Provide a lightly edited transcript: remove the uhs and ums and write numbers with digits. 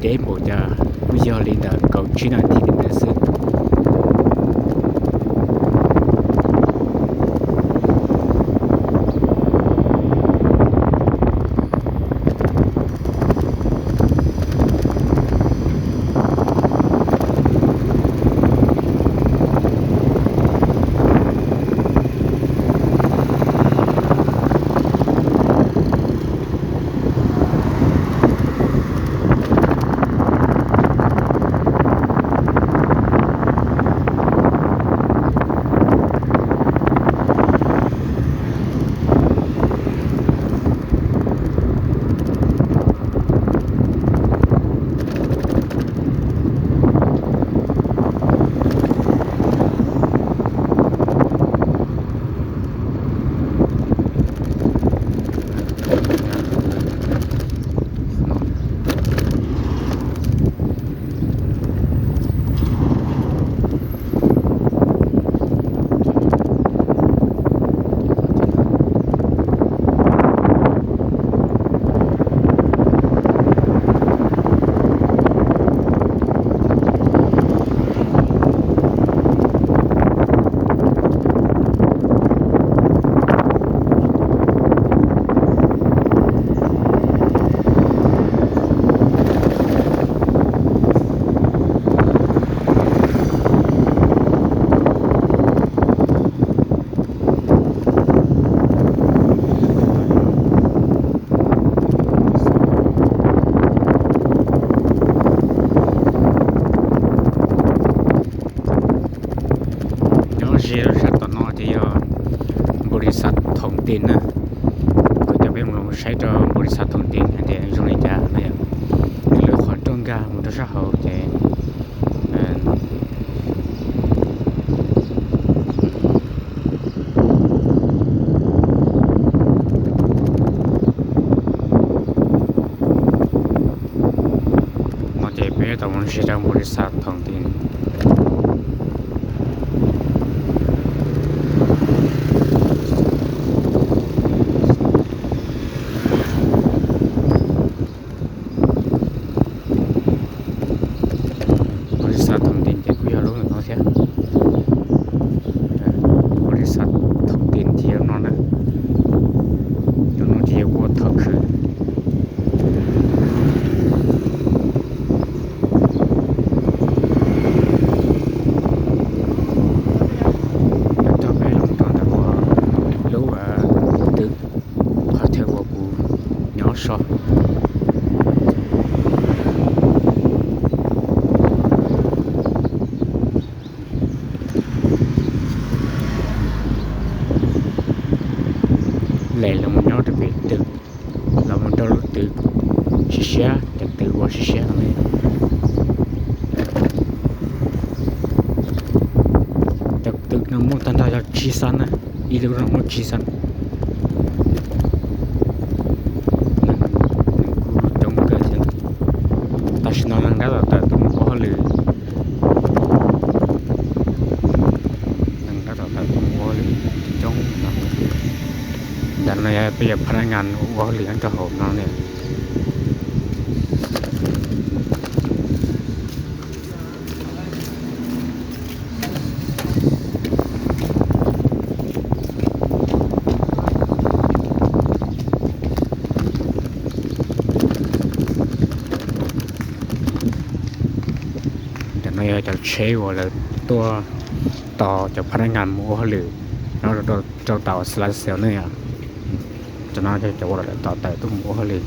đấy một bây giờ lên là cầu chuyên là thì đến sự chỉ là sát tận nó thìบริษัทท้องถิ่นนะก็จะเป็นลงใช้จอบริษัทท้องถิ่นแต่ตรงนี้จะเนี่ยหรือขอตรงกลางมันจะเขาจะมันจะเป็นตรงใช้จอบริษัทท้องถิ่นlệ là một nhau đặc biệt từ là một đôi từ xia từ qua xia này từ nó muốn tan ra chi san á ý đồ nó muốn chi san trong cái gì ta xin nói rằng là ta không có lừa rằng đó là không có lừa trongดันเลยไปพนักงานว่าเลี้ยงจะหอมน้องเนี่ยดันเลยจะเชี่ยวเลยตัวต่อจากพนักงานว่าเลี้ยงแล้วเราต่อสไลด์เซลเนี่ยจะน่าจะว่าต่อแต่ตุ้มว่าเลี้ยง